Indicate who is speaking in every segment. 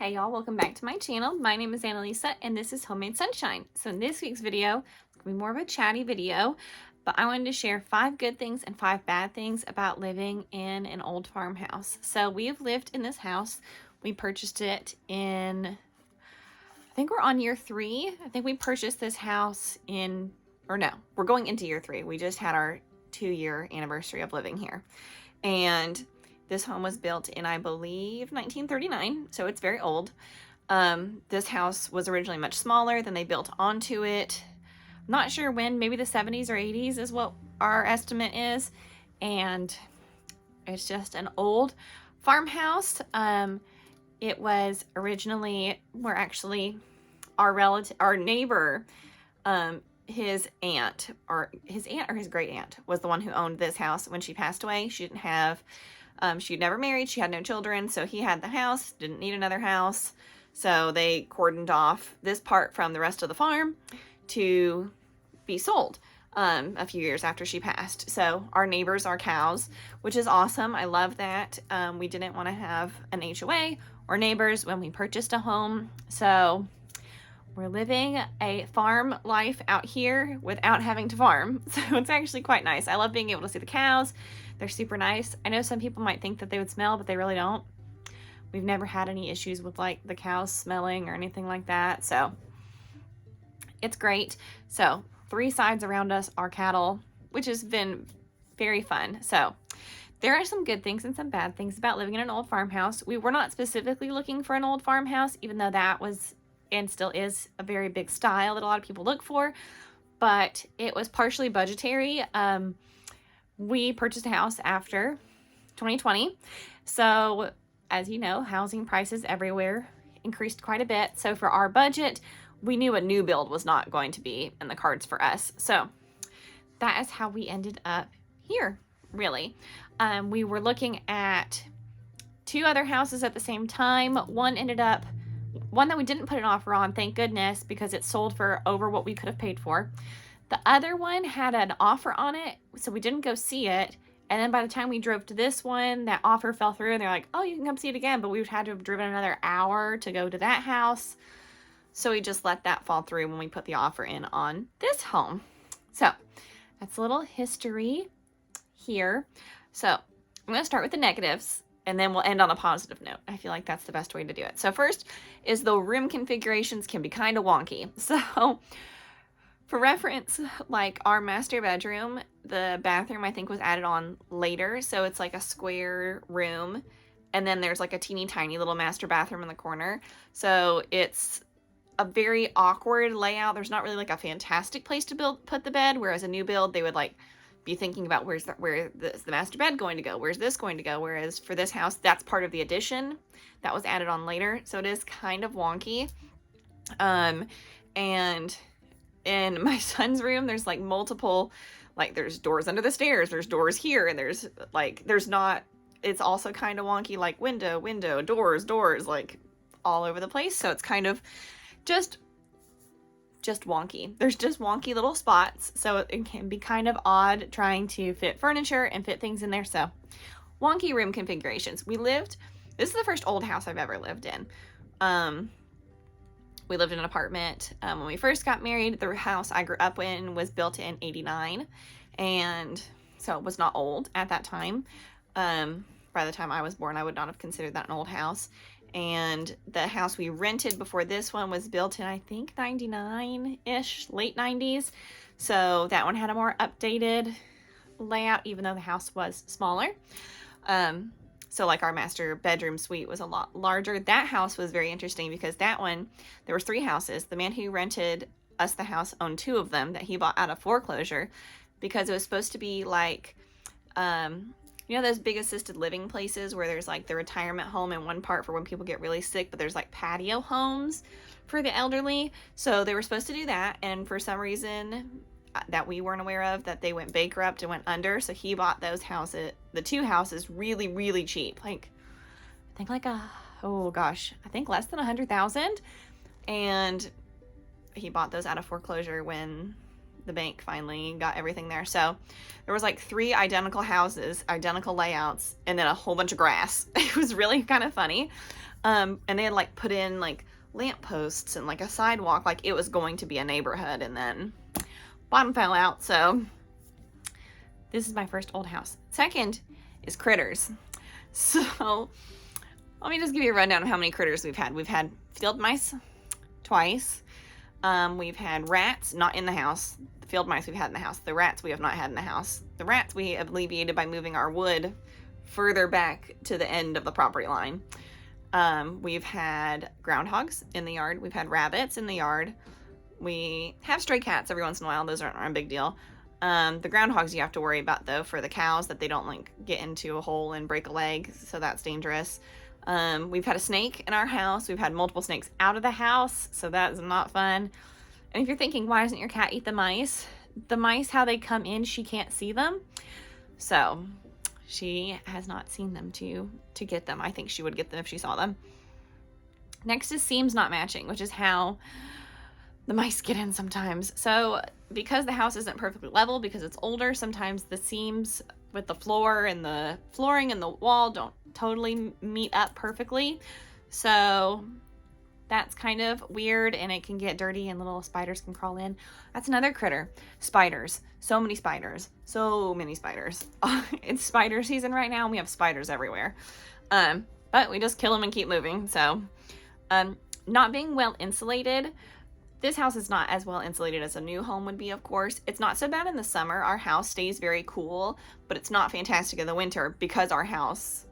Speaker 1: Hey y'all, welcome back to my channel. My name is Annalisa and this is Homemade Sunshine. So in this week's video, it's going to be more of a chatty video, but I wanted to share 5 good things and 5 bad things about living in an old farmhouse. So we have lived in this house. We purchased it in, I think we're on year 3. I think we purchased this house in, or no, we're going into year 3. We just had our 2-year anniversary of living here. And this home was built in, I believe, 1939, so it's very old. This house was originally much smaller, then they built onto it. I'm not sure when, maybe the 70s or 80s is what our estimate is. And it's just an old farmhouse. It was originally, our neighbor, his aunt or his great aunt was the one who owned this house when she passed away. She didn't have, she'd never married, she had no children, so he had the house, didn't need another house, so they cordoned off this part from the rest of the farm to be sold a few years after she passed. So our neighbors are cows, which is awesome. I love that. We didn't want to have an HOA or neighbors when we purchased a home, so we're living a farm life out here without having to farm. So it's actually quite nice. I love being able to see the cows. They're super nice. I know some people might think that they would smell, but they really don't. We've never had any issues with like the cows smelling or anything like that. So it's great. So 3 sides around us are cattle, which has been very fun. So there are some good things and some bad things about living in an old farmhouse. We were not specifically looking for an old farmhouse, even though that was and still is a very big style that a lot of people look for, but it was partially budgetary. We purchased a house after 2020. So as you know, housing prices everywhere increased quite a bit. So for our budget, we knew a new build was not going to be in the cards for us. So that is how we ended up here, really. We were looking at 2 other houses at the same time. One that we didn't put an offer on, thank goodness, because it sold for over what we could have paid for. The other one had an offer on it, so we didn't go see it. And then by the time we drove to this one, that offer fell through, and they're like, oh, you can come see it again. But we would have had to have driven another hour to go to that house. So we just let that fall through when we put the offer in on this home. So that's a little history here. So I'm going to start with the negatives, and then we'll end on a positive note. I feel like that's the best way to do it. So first is the room configurations can be kind of wonky. So for reference, like our master bedroom, the bathroom I think was added on later. So it's like a square room, and then there's like a teeny tiny little master bathroom in the corner. So it's a very awkward layout. There's not really like a fantastic place to put the bed, whereas a new build, they would like be thinking about where's the master bed going to go, where's this going to go, whereas for this house, that's part of the addition that was added on later, so it is kind of wonky. And in my son's room, there's like multiple, like there's doors under the stairs, there's doors here, and it's also kind of wonky, like window, doors, like all over the place, so it's kind of just wonky. There's just wonky little spots, so it can be kind of odd trying to fit furniture and fit things in there. So wonky room configurations. This is the first old house I've ever lived in. We lived in an apartment when we first got married. The house I grew up in was built in 89, and so it was not old at that time. By the time I was born, I would not have considered that an old house. And the house we rented before this one was built in, I think, 99-ish, late 90s. So that one had a more updated layout, even though the house was smaller. So like our master bedroom suite was a lot larger. That house was very interesting because that one, there were 3 houses. The man who rented us the house owned 2 of them that he bought out of foreclosure because it was supposed to be like, you know those big assisted living places where there's like the retirement home in one part for when people get really sick, but there's like patio homes for the elderly. So they were supposed to do that, and for some reason that we weren't aware of, that they went bankrupt and went under. So he bought those houses, the 2 houses, really, really cheap. Like, I think like I think less than $100,000. And he bought those out of foreclosure when the bank finally got everything there. So there was like 3 identical houses, identical layouts, and then a whole bunch of grass. It was really kind of funny. And they had like put in like lampposts and like a sidewalk, like it was going to be a neighborhood, and then bottom fell out. So this is my first old house. Second is critters. So let me just give you a rundown of how many critters we've had. We've had field mice twice. We've had rats, not in the house. The field mice we've had in the house. The rats we have not had in the house. The rats we have alleviated by moving our wood further back to the end of the property line. We've had groundhogs in the yard. We've had rabbits in the yard. We have stray cats every once in a while. Those aren't a big deal. The groundhogs you have to worry about, though, for the cows, that they don't like get into a hole and break a leg, so that's dangerous. We've had a snake in our house. We've had multiple snakes out of the house, so that is not fun. And if you're thinking, why doesn't your cat eat the mice? The mice, how they come in, she can't see them. So she has not seen them to get them. I think she would get them if she saw them. Next is seams not matching, which is how the mice get in sometimes. So because the house isn't perfectly level, because it's older, sometimes the seams with the floor and the flooring and the wall don't totally meet up perfectly. So that's kind of weird, and it can get dirty and little spiders can crawl in. That's another critter. Spiders. So many spiders. So many spiders. It's spider season right now, and we have spiders everywhere. But we just kill them and keep moving. So not being well insulated. This house is not as well insulated as a new home would be, of course. It's not so bad in the summer. Our house stays very cool, but it's not fantastic in the winter because our house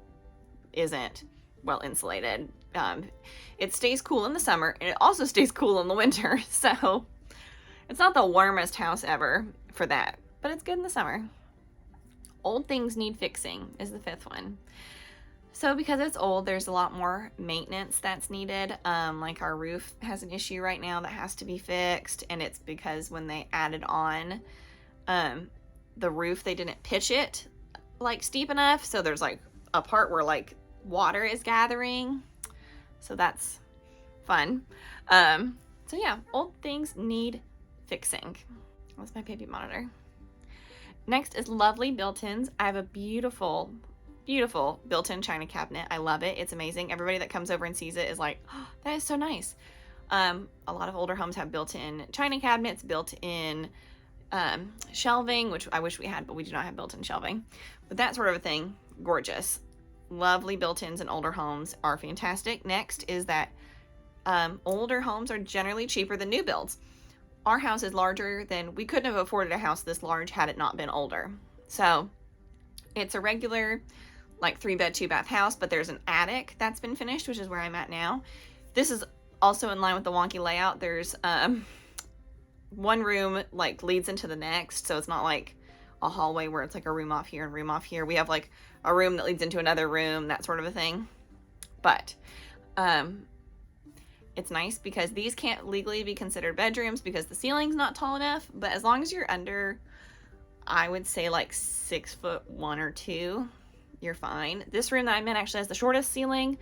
Speaker 1: isn't well insulated. It stays cool in the summer, and it also stays cool in the winter. So it's not the warmest house ever for that, but it's good in the summer. Old things need fixing is the fifth one. So because it's old, there's a lot more maintenance that's needed. Like our roof has an issue right now that has to be fixed, and it's because when they added on the roof, they didn't pitch it like steep enough. So there's like a part where like water is gathering. So that's fun. So yeah, old things need fixing. That's my baby monitor. Next is lovely built-ins. I have a beautiful built-in china cabinet. I love it. It's amazing. Everybody that comes over and sees it is like, oh, that is so nice. A lot of older homes have built-in china cabinets, built-in shelving, which I wish we had, but we do not have built-in shelving. But that sort of a thing, gorgeous. Lovely built-ins in older homes are fantastic. Next is that older homes are generally cheaper than new builds. Our house is larger than, we couldn't have afforded a house this large had it not been older. So it's a regular like 3-bed, 2-bath house, but there's an attic that's been finished, which is where I'm at now. This is also in line with the wonky layout. There's one room like leads into the next, so it's not like a hallway where it's like a room off here and room off here. We have like a room that leads into another room, that sort of a thing. But it's nice because these can't legally be considered bedrooms because the ceiling's not tall enough, but as long as you're under, I would say like 6'1" or 2", you're fine. This room that I'm in actually has the shortest ceiling,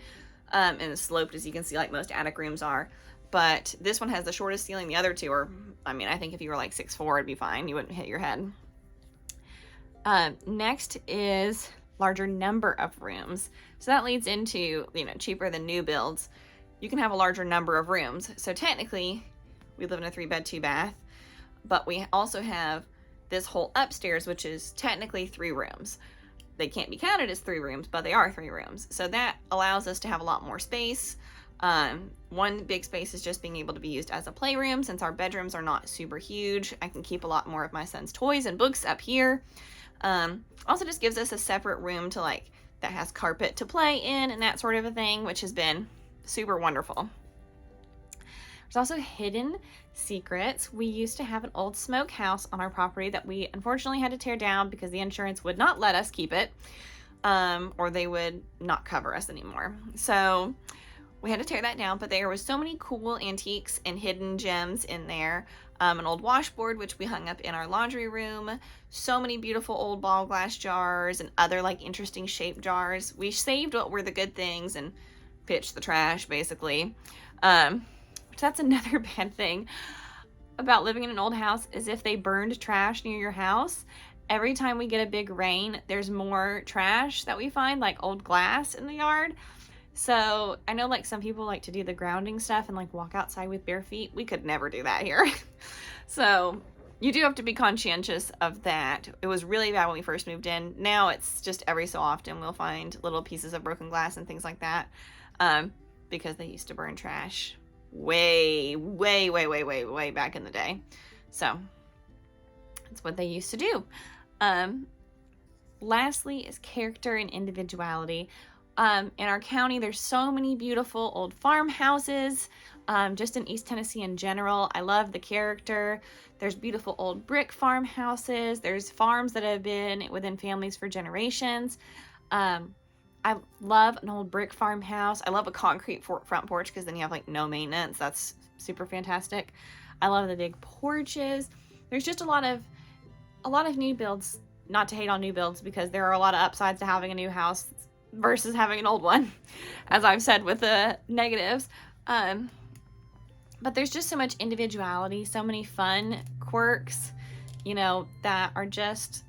Speaker 1: and it's sloped, as you can see, like most attic rooms are. But this one has the shortest ceiling. The other two are, I mean, I think if you were like 6'4", it'd be fine. You wouldn't hit your head. Next is larger number of rooms. So that leads into, cheaper than new builds. You can have a larger number of rooms. So technically, we live in a 3-bed, 2-bath, but we also have this whole upstairs, which is technically 3 rooms. They can't be counted as 3 rooms, but they are 3 rooms. So that allows us to have a lot more space. One big space is just being able to be used as a playroom. Since our bedrooms are not super huge, I can keep a lot more of my son's toys and books up here. Also just gives us a separate room to that has carpet to play in and that sort of a thing, which has been super wonderful. There's also hidden secrets. We used to have an old smokehouse on our property that we unfortunately had to tear down because the insurance would not let us keep it, or they would not cover us anymore. So we had to tear that down, but there was so many cool antiques and hidden gems in there. An old washboard, which we hung up in our laundry room. So many beautiful old ball glass jars and other interesting shaped jars. We saved what were the good things and pitched the trash, basically. That's another bad thing about living in an old house, is if they burned trash near your house, every time we get a big rain, there's more trash that we find, like old glass in the yard. So I know like some people like to do the grounding stuff and like walk outside with bare feet. We could never do that here. So you do have to be conscientious of that. It was really bad when we first moved in. Now it's just every so often we'll find little pieces of broken glass and things like that, because they used to burn trash way back in the day. So that's what they used to do. Lastly is character and individuality. In our county, there's so many beautiful old farmhouses, just in East Tennessee in general. I love the character. There's beautiful old brick farmhouses. There's farms that have been within families for generations. I love an old brick farmhouse. I love a concrete front porch because then you have like no maintenance. That's super fantastic. I love the big porches. There's just a lot of new builds. Not to hate on new builds, because there are a lot of upsides to having a new house versus having an old one, as I've said with the negatives. But there's just so much individuality, so many fun quirks, that are just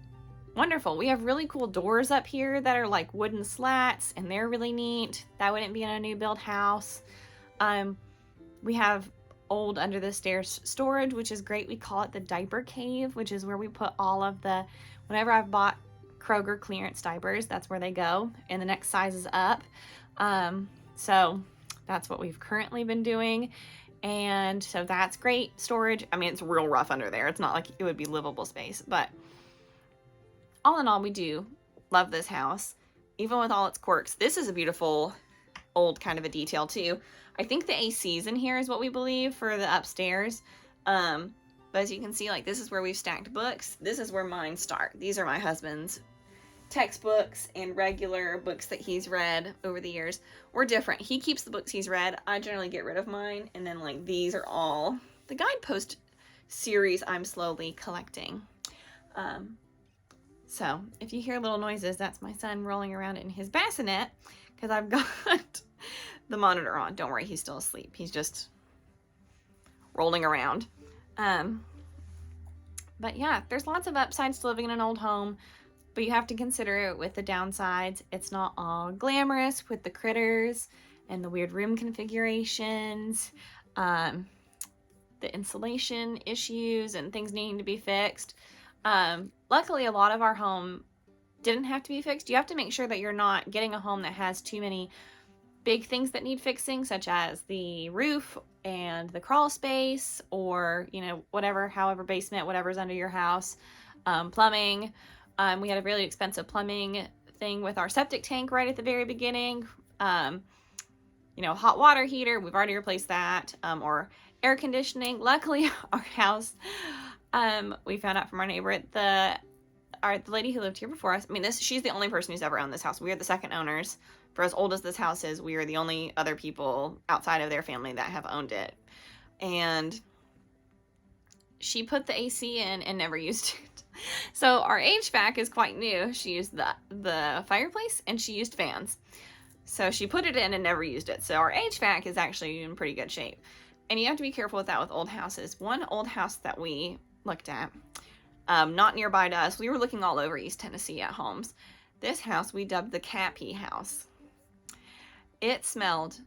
Speaker 1: wonderful. We have really cool doors up here that are like wooden slats, and they're really neat. That wouldn't be in a new build house. We have old under the stairs storage, which is great. We call it the diaper cave, which is where we put all of whenever I've bought Kroger clearance diapers, that's where they go, and the next size is up. So that's what we've currently been doing, and so that's great storage. I mean, it's real rough under there. It's not like it would be livable space, but all in all, we do love this house, even with all its quirks. This is a beautiful old kind of a detail too. I think the AC's in here is what we believe for the upstairs. But as you can see, like, this is where we've stacked books. This is where mine start. These are my husband's textbooks and regular books that he's read over the years. We're different. He keeps the books he's read. I generally get rid of mine. And then, like, these are all the guidepost series I'm slowly collecting. So if you hear little noises, that's my son rolling around in his bassinet, because I've got the monitor on. Don't worry, he's still asleep. He's just rolling around. But yeah, there's lots of upsides to living in an old home, but you have to consider it with the downsides. It's not all glamorous with the critters and the weird room configurations, the insulation issues and things needing to be fixed. Luckily, a lot of our home didn't have to be fixed. You have to make sure that you're not getting a home that has too many big things that need fixing, such as the roof and the crawl space, or however basement, whatever's under your house. Plumbing, we had a really expensive plumbing thing with our septic tank right at the very beginning. Hot water heater, we've already replaced that. Or air conditioning. Luckily, our house, we found out from our neighbor, the lady who lived here before us, she's the only person who's ever owned this house. We are the second owners. For as old as this house is, we are the only other people outside of their family that have owned it. And she put the AC in and never used it. So our HVAC is quite new. She used the fireplace, and she used fans. So she put it in and never used it. So our HVAC is actually in pretty good shape. And you have to be careful with that with old houses. One old house that we looked at, not nearby to us, we were looking all over East Tennessee at homes. This house we dubbed the cat pee house. It smelled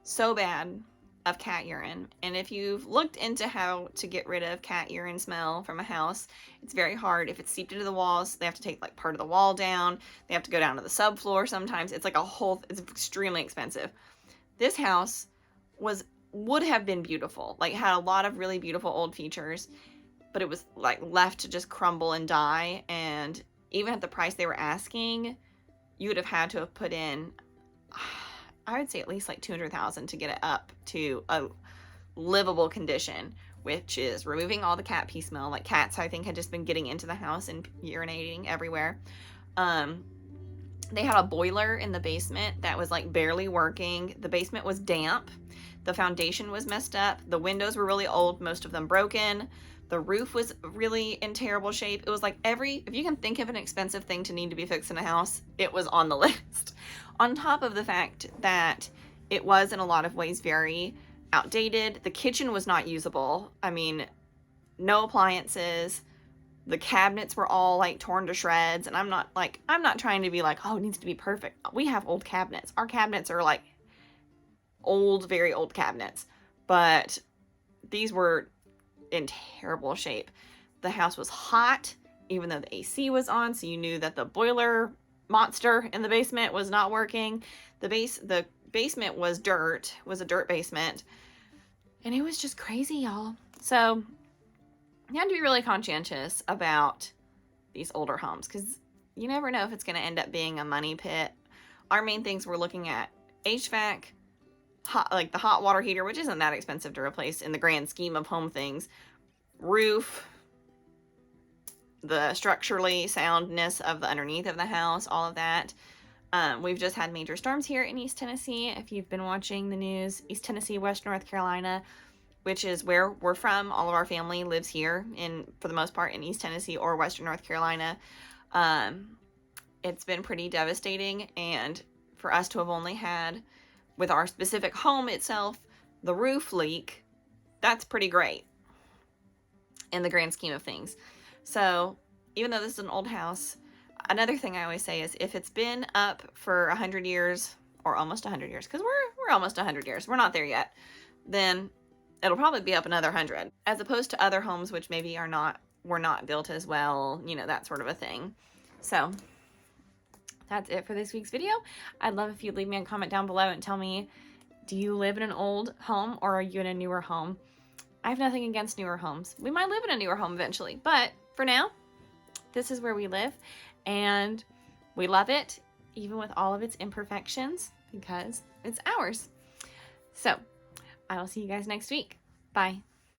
Speaker 1: so bad of cat urine. And if you've looked into how to get rid of cat urine smell from a house, it's very hard. If it's seeped into the walls, they have to take like part of the wall down. They have to go down to the subfloor sometimes. It's like it's extremely expensive. This house would have been beautiful, like had a lot of really beautiful old features, but it was like left to just crumble and die. And even at the price they were asking, you would have had to have put in, I would say at least like $200,000 to get it up to a livable condition, which is removing all the cat pee smell. Like, cats, I think, had just been getting into the house and urinating everywhere. They had a boiler in the basement that was like barely working. The basement was damp. The foundation was messed up. The windows were really old, most of them broken. The roof was really in terrible shape. It was like if you can think of an expensive thing to need to be fixed in a house, it was on the list. On top of the fact that it was in a lot of ways very outdated. The kitchen was not usable. No appliances. The cabinets were all like torn to shreds. And I'm not trying to be like, oh, it needs to be perfect. We have old cabinets. Our cabinets are like old, very old cabinets, but these were in terrible shape. The house was hot, even though the AC was on, so you knew that the boiler monster in the basement was not working. The basement was a dirt basement, and it was just crazy, y'all. So you have to be really conscientious about these older homes, because you never know if it's going to end up being a money pit. Our main things we're looking at: HVAC, like the hot water heater, which isn't that expensive to replace in the grand scheme of home things, roof, the structurally soundness of the underneath of the house, all of that. We've just had major storms here in East Tennessee. If you've been watching the news, East Tennessee, West North Carolina, which is where we're from. All of our family lives here, for the most part, in East Tennessee or Western North Carolina. It's been pretty devastating, and for us to have only had, with our specific home itself, the roof leak, that's pretty great in the grand scheme of things. So even though this is an old house, another thing I always say is, if it's been up for 100 years, or almost 100 years, because we're almost 100 years, we're not there yet, then it'll probably be up another 100, as opposed to other homes which maybe were not built as well, you know, that sort of a thing. So that's it for this week's video. I'd love if you'd leave me a comment down below and tell me, do you live in an old home, or are you in a newer home? I have nothing against newer homes. We might live in a newer home eventually, but for now, this is where we live, and we love it, even with all of its imperfections, because it's ours. So I will see you guys next week. Bye.